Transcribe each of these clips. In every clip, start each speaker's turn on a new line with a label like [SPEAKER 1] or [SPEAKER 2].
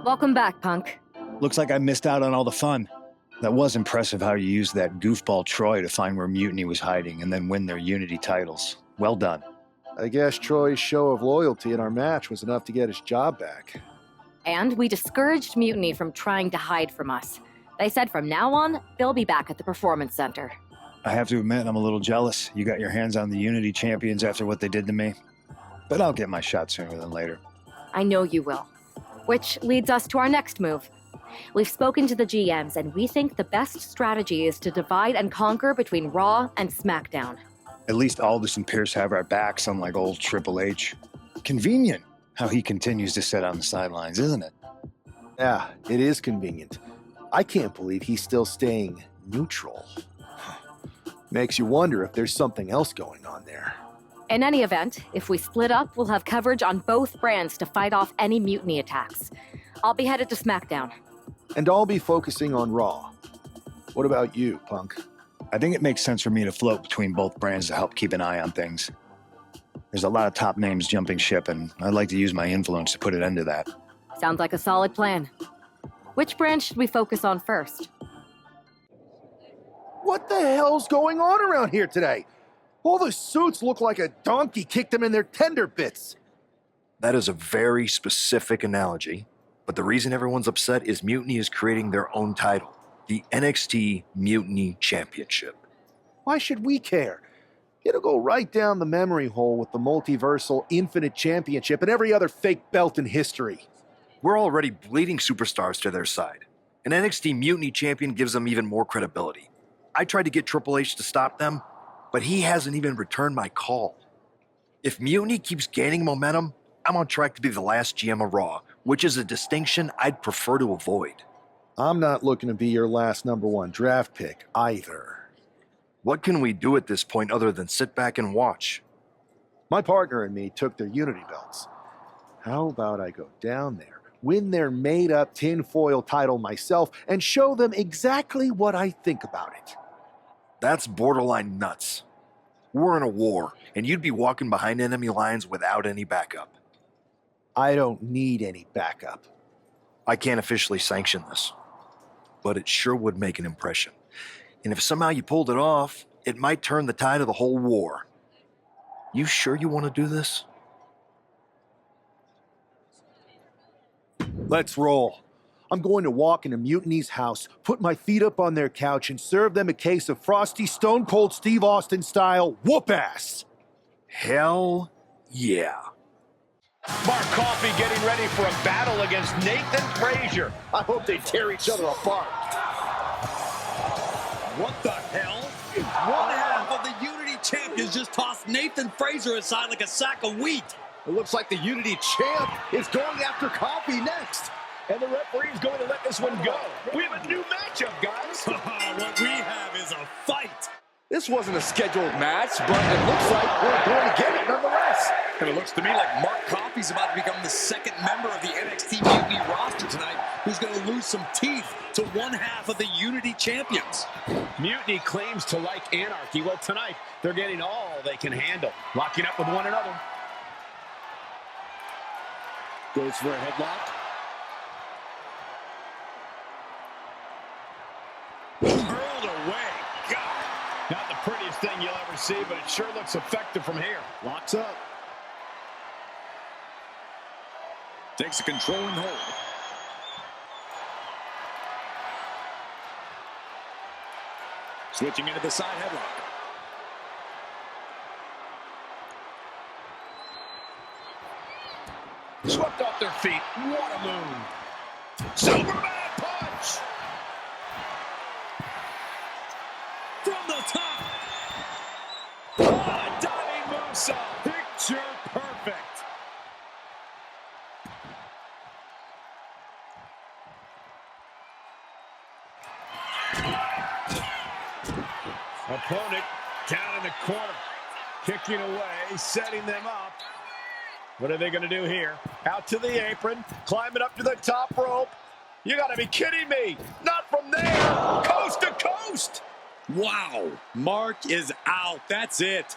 [SPEAKER 1] Welcome back, Punk.
[SPEAKER 2] Looks like I missed out on all the fun. That was impressive how you used that goofball Troy to find where Mutiny was hiding and then win their Unity titles. Well done.
[SPEAKER 3] I guess Troy's show of loyalty in our match was enough to get his job back.
[SPEAKER 1] And we discouraged Mutiny from trying to hide from us. They said from now on, they'll be back at the Performance Center.
[SPEAKER 2] I have to admit, I'm a little jealous. You got your hands on the Unity champions after what they did to me. But I'll get my shot sooner than later.
[SPEAKER 1] I know you will. Which leads us to our next move. We've spoken to the GMs, and we think the best strategy is to divide and conquer between Raw and SmackDown.
[SPEAKER 2] At least Aldous and Pierce have our backs, unlike old Triple H. Convenient how he continues to sit on the sidelines, isn't it?
[SPEAKER 3] Yeah, it is convenient. I can't believe he's still staying neutral. Makes you wonder if there's something else going on there.
[SPEAKER 1] In any event, if we split up, we'll have coverage on both brands to fight off any Mutiny attacks. I'll be headed to SmackDown.
[SPEAKER 3] And I'll be focusing on Raw. What about you, Punk?
[SPEAKER 2] I think it makes sense for me to float between both brands to help keep an eye on things. There's a lot of top names jumping ship, and I'd like to use my influence to put an end to that.
[SPEAKER 1] Sounds like a solid plan. Which brand should we focus on first?
[SPEAKER 3] What the hell's going on around here today? All the suits look like a donkey kicked them in their tender bits.
[SPEAKER 4] That is a very specific analogy, but the reason everyone's upset is Mutiny is creating their own title, the NXT Mutiny Championship.
[SPEAKER 3] Why should we care? It'll go right down the memory hole with the multiversal Infinite Championship and every other fake belt in history.
[SPEAKER 4] We're already bleeding superstars to their side. An NXT Mutiny Champion gives them even more credibility. I tried to get Triple H to stop them, but he hasn't even returned my call. If Mutiny keeps gaining momentum, I'm on track to be the last GM of Raw, which is a distinction I'd prefer to avoid.
[SPEAKER 3] I'm not looking to be your last #1 draft pick either.
[SPEAKER 4] What can we do at this point other than sit back and watch?
[SPEAKER 3] My partner and me took their Unity belts. How about I go down there, win their made-up tinfoil title myself, and show them exactly what I think about it?
[SPEAKER 4] That's borderline nuts. We're in a war, and you'd be walking behind enemy lines without any backup.
[SPEAKER 3] I don't need any backup.
[SPEAKER 4] I can't officially sanction this, but it sure would make an impression. And if somehow you pulled it off, it might turn the tide of the whole war. You sure you want to do this?
[SPEAKER 3] Let's roll. I'm going to walk into Mutiny's house, put my feet up on their couch, and serve them a case of frosty Stone Cold Steve Austin style whoop-ass.
[SPEAKER 4] Hell yeah.
[SPEAKER 5] Mark Coffey getting ready for a battle against Nathan Frazier.
[SPEAKER 3] I hope they tear each other apart.
[SPEAKER 5] What the hell?
[SPEAKER 6] One half of the Unity champions just tossed Nathan Frazier aside like a sack of wheat.
[SPEAKER 5] It looks like the Unity champ is going after Coffey next. And the referee's going to let this one go. We have a new matchup, guys.
[SPEAKER 6] What we have is a fight.
[SPEAKER 5] This wasn't a scheduled match, but it looks like we're going to get it nonetheless.
[SPEAKER 6] And it looks to me like Mark Coffey's about to become the second member of the NXT Mutiny roster tonight who's going to lose some teeth to one half of the Unity champions.
[SPEAKER 5] Mutiny claims to like anarchy. Well, tonight, they're getting all they can handle. Locking up with one another. Goes for a headlock. Hurled away. God. Not the prettiest thing you'll ever see, but it sure looks effective from here. Locks up.
[SPEAKER 6] Takes a controlling hold. Switching into the side headlock.
[SPEAKER 5] Swept off their feet. What a move. Superman punch.
[SPEAKER 6] From the top.
[SPEAKER 5] Oh, diving moonsault. Picture perfect. Opponent down in the corner. Kicking away, setting them up. What are they going to do here? Out to the apron, climbing up to the top rope. You got to be kidding me. Not from there. Coast to coast.
[SPEAKER 6] Wow. Mark is out. That's it.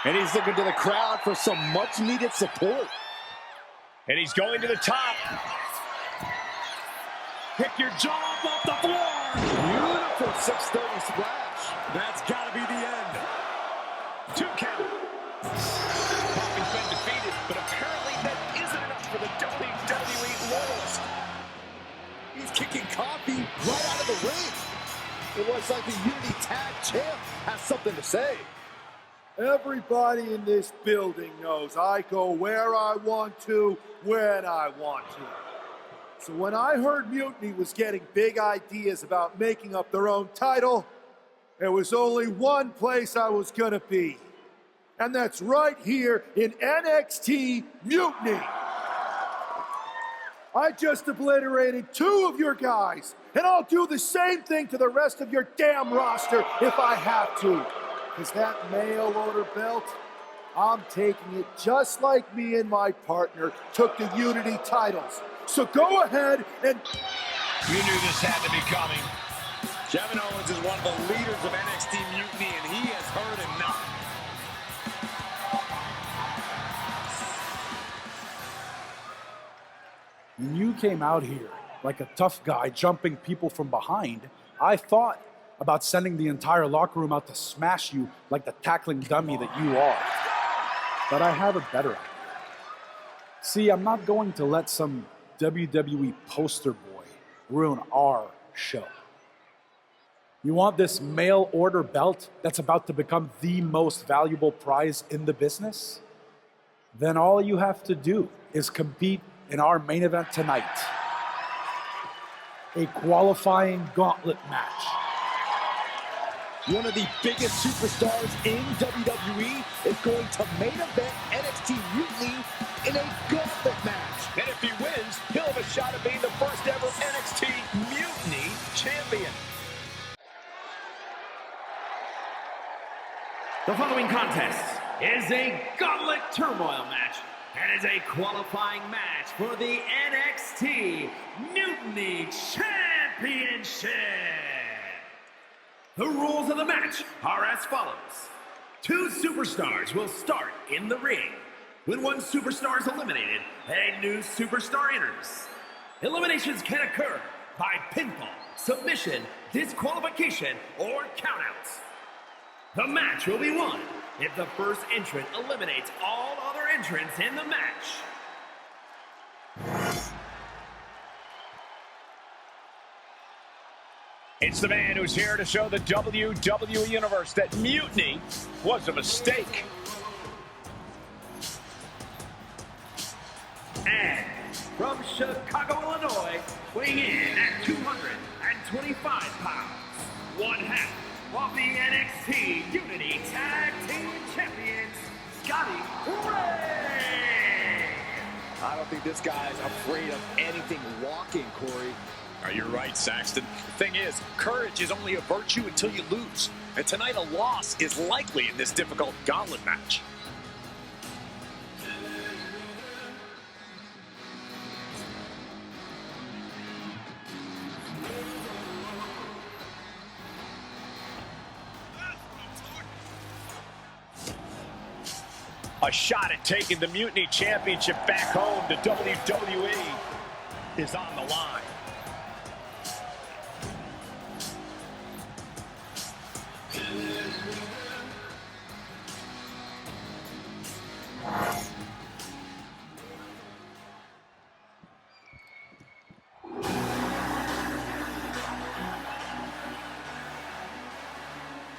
[SPEAKER 6] And he's looking to the crowd for some much-needed support.
[SPEAKER 5] And he's going to the top.
[SPEAKER 6] Pick your jaw off the floor. Beautiful 630 splash. That's got to be the end.
[SPEAKER 5] 2 count. Coffey's been defeated, but apparently that isn't enough for the WWE loyalist.
[SPEAKER 6] He's kicking Coffey right out of the ring. It looks like the Unity Tag Champ has something to say.
[SPEAKER 7] Everybody in this building knows I go where I want to, when I want to. So when I heard Mutiny was getting big ideas about making up their own title, there was only one place I was gonna be. And that's right here in NXT Mutiny. I just obliterated 2 of your guys, and I'll do the same thing to the rest of your damn roster if I have to. Because that mail order belt, I'm taking it just like me and my partner took the Unity titles. So go ahead and...
[SPEAKER 5] You knew this had to be coming.
[SPEAKER 6] Kevin Owens is one of the leaders of NXT Mutiny, and he has heard enough.
[SPEAKER 7] When you came out here like a tough guy jumping people from behind, I thought about sending the entire locker room out to smash you like the tackling dummy that you are. But I have a better idea. See, I'm not going to let some WWE poster boy ruin our show. You want this mail order belt that's about to become the most valuable prize in the business? Then all you have to do is compete in our main event tonight. A qualifying gauntlet match.
[SPEAKER 6] One of the biggest superstars in WWE is going to main event NXT Mutiny in a gauntlet match.
[SPEAKER 5] And if he wins, he'll have a shot at being the first ever NXT Mutiny champion.
[SPEAKER 8] The following contest is a Gauntlet Turmoil match and is a qualifying match for the NXT Mutiny Championship. The rules of the match are as follows. 2 superstars will start in the ring. When one superstar is eliminated, a new superstar enters. Eliminations can occur by pinfall, submission, disqualification, or countouts. The match will be won if the first entrant eliminates all other entrants in the match.
[SPEAKER 5] It's the man who's here to show the WWE Universe that Mutiny was a mistake.
[SPEAKER 8] And from Chicago, Illinois, weighing in at 225 pounds, one half of the NXT Unity Tag Team Champions, Scotty Ray.
[SPEAKER 6] I don't think this guy's afraid of anything walking, Corey.
[SPEAKER 9] You're right, Saxton. The thing is, courage is only a virtue until you lose. And tonight, a loss is likely in this difficult gauntlet match.
[SPEAKER 5] A shot at taking the Mutiny Championship back home to WWE is on the line.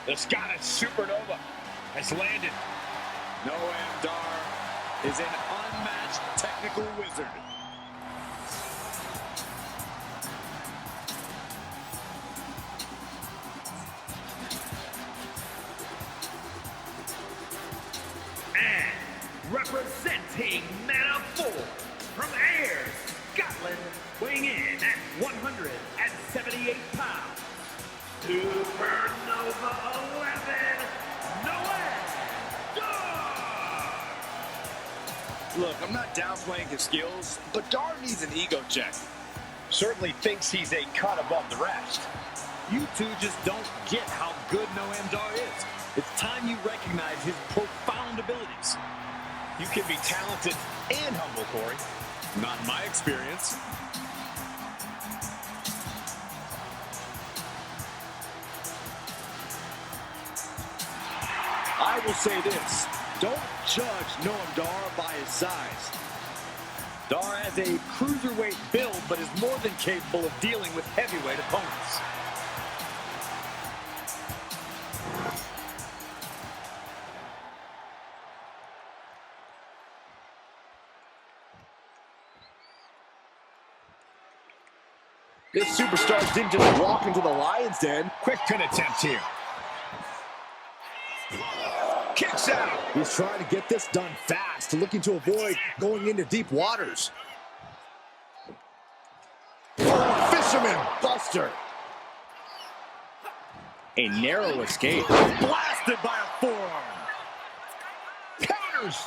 [SPEAKER 5] The Scottish Supernova has landed.
[SPEAKER 6] Noam Dar is an unmatched technical wizard.
[SPEAKER 8] And representing Mana 4 from Ayr, Scotland, weighing in at 178 pounds, Supernova 11, Noam Dar.
[SPEAKER 9] Look, I'm not downplaying his skills, but Dar needs an ego check.
[SPEAKER 5] Certainly thinks he's a cut above the rest.
[SPEAKER 6] You two just don't get how good Noam Dar is.
[SPEAKER 9] It's time you recognize his profound abilities.
[SPEAKER 5] You can be talented and humble, Corey.
[SPEAKER 9] Not in my experience.
[SPEAKER 6] I will say this, don't judge Noam Dar by his size.
[SPEAKER 9] Dar has a cruiserweight build, but is more than capable of dealing with heavyweight opponents.
[SPEAKER 6] This superstar didn't just walk into the lion's den.
[SPEAKER 5] Quick pin attempt here. Kicks out.
[SPEAKER 6] He's trying to get this done fast, looking to avoid going into deep waters. Oh, fisherman buster. A narrow escape.
[SPEAKER 9] Blasted by a forearm.
[SPEAKER 5] Counters.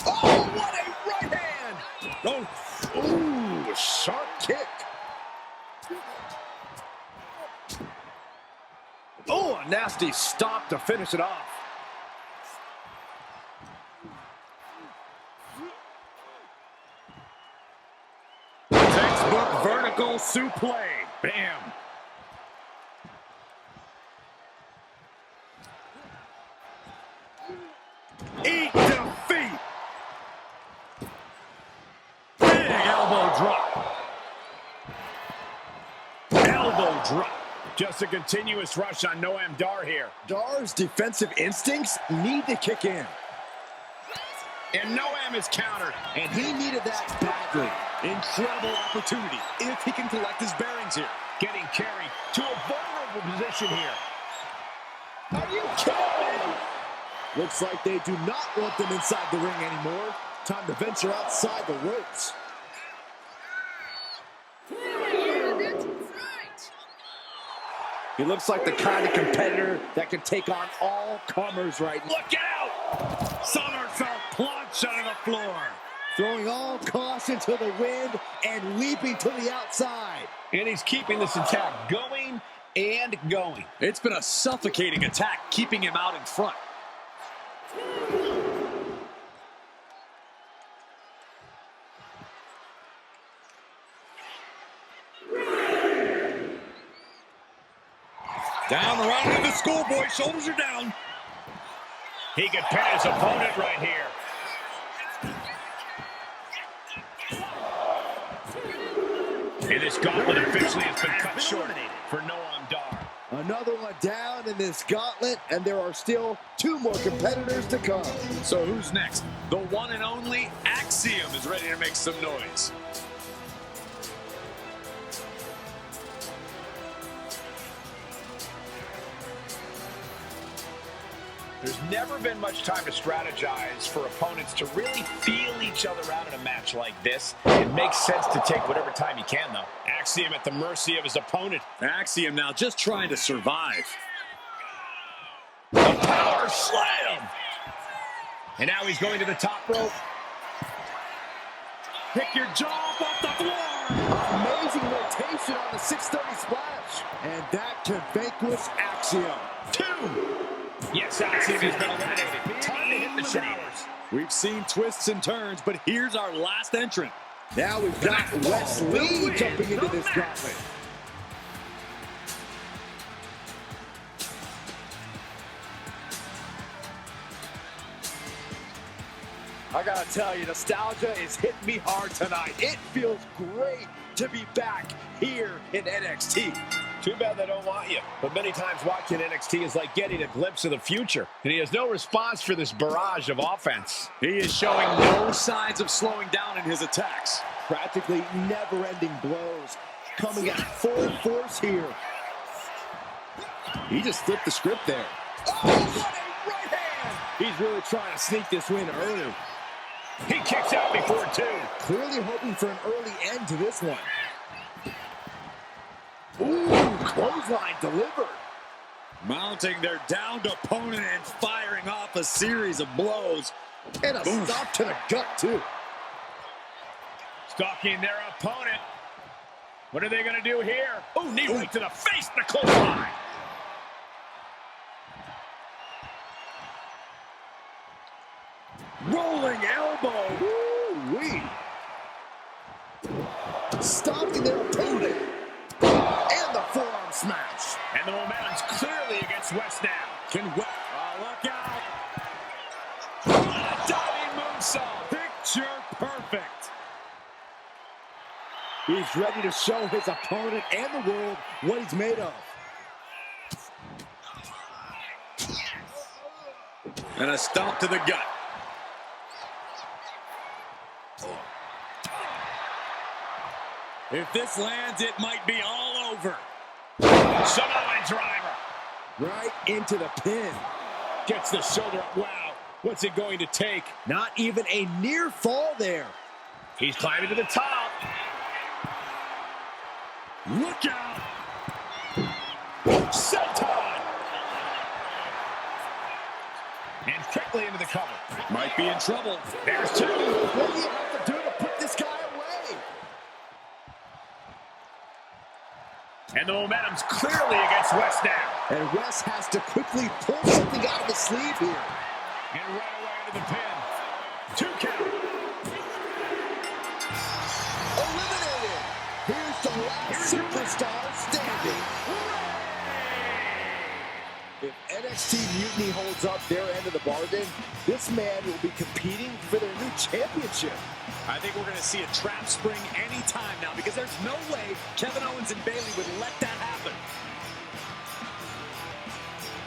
[SPEAKER 6] Oh, what a right hand. Oh, ooh, sharp kick.
[SPEAKER 5] Oh, a nasty stop to finish it off.
[SPEAKER 9] Textbook vertical suplex.
[SPEAKER 5] Bam.
[SPEAKER 9] Eat defeat. Big elbow drop. Elbow drop.
[SPEAKER 5] Just a continuous rush on Noam Dar here.
[SPEAKER 6] Dar's defensive instincts need to kick in.
[SPEAKER 5] And Noam is countered.
[SPEAKER 6] And he needed that badly.
[SPEAKER 9] Incredible opportunity if he can collect his bearings here.
[SPEAKER 5] Getting carried to a vulnerable position here.
[SPEAKER 6] Are you kidding me? Looks like they do not want them inside the ring anymore. Time to venture outside the ropes. He looks like the kind of competitor that can take on all comers right now.
[SPEAKER 9] Look out! Somersault plunge onto the floor.
[SPEAKER 6] Throwing all caution to the wind and leaping to the outside.
[SPEAKER 5] And he's keeping this attack going and going.
[SPEAKER 9] It's been a suffocating attack, keeping him out in front. Down around to the schoolboy. Shoulders are down.
[SPEAKER 5] He could pin his opponent right here. And this gauntlet officially has been cut short for Noam Dar.
[SPEAKER 6] Another one down in this gauntlet, and there are still 2 more competitors to come.
[SPEAKER 9] So who's next? The one and only Axiom is ready to make some noise.
[SPEAKER 5] There's never been much time to strategize for opponents to really feel each other out in a match like this. It makes sense to take whatever time you can, though. Axiom at the mercy of his opponent.
[SPEAKER 9] Axiom now just trying to survive.
[SPEAKER 5] The power slam. And now he's going to the top rope.
[SPEAKER 9] Pick your jaw up off the floor.
[SPEAKER 6] Amazing rotation on the 630 splash. And that can vanquish Axiom.
[SPEAKER 5] 2. Yes, Axiom has been eliminated. Time to hit the showers.
[SPEAKER 9] We've seen twists and turns, but here's our last entrant.
[SPEAKER 6] Now we've got Wes Lee jumping into this gauntlet. I gotta tell you, nostalgia is hitting me hard tonight. It feels great to be back here in NXT.
[SPEAKER 5] Too bad they don't want you. But many times watching NXT is like getting a glimpse of the future. And he has no response for this barrage of offense.
[SPEAKER 9] He is showing no signs of slowing down in his attacks.
[SPEAKER 6] Practically never-ending blows coming at full force here. He just flipped the script there. Oh, what a right hand! He's really trying to sneak this win early.
[SPEAKER 5] He kicks out before 2.
[SPEAKER 6] Clearly hoping for an early end to this one. Ooh, clothesline delivered.
[SPEAKER 9] Mounting their downed opponent and firing off a series of blows.
[SPEAKER 6] And a stop to the gut, too.
[SPEAKER 5] Stalking their opponent. What are they going to do here? Oh, knee right to the face, the clothesline.
[SPEAKER 6] Rolling elbow. Woo-wee. Stopping their opponent. And the forearm smash.
[SPEAKER 5] And the momentum's clearly against West now. Can West... Oh, look out. What a diving moonsault. Picture perfect.
[SPEAKER 6] He's ready to show his opponent and the world what he's made of.
[SPEAKER 9] And a stomp to the gut. If this lands, it might be all over.
[SPEAKER 5] Samoan driver.
[SPEAKER 6] Right into the pin.
[SPEAKER 5] Gets the shoulder up. Wow. What's it going to take?
[SPEAKER 6] Not even a near fall there.
[SPEAKER 5] He's climbing to the top.
[SPEAKER 6] Look out.
[SPEAKER 5] Senton. And quickly into the cover.
[SPEAKER 9] Might be in trouble.
[SPEAKER 5] There's two.
[SPEAKER 6] What do you have to do to put this guy away?
[SPEAKER 5] And the momentum's clearly against West now.
[SPEAKER 6] And West has to quickly pull something out of the sleeve here.
[SPEAKER 5] And right away into the pin. 2 count.
[SPEAKER 6] Eliminated. Here's the last superstar standing. If NXT Mutiny holds up their end of the bargain, this man will be competing for their new championship.
[SPEAKER 9] I think we're going to see a trap spring anytime now because there's no way Kevin Owens and Bayley would let that happen.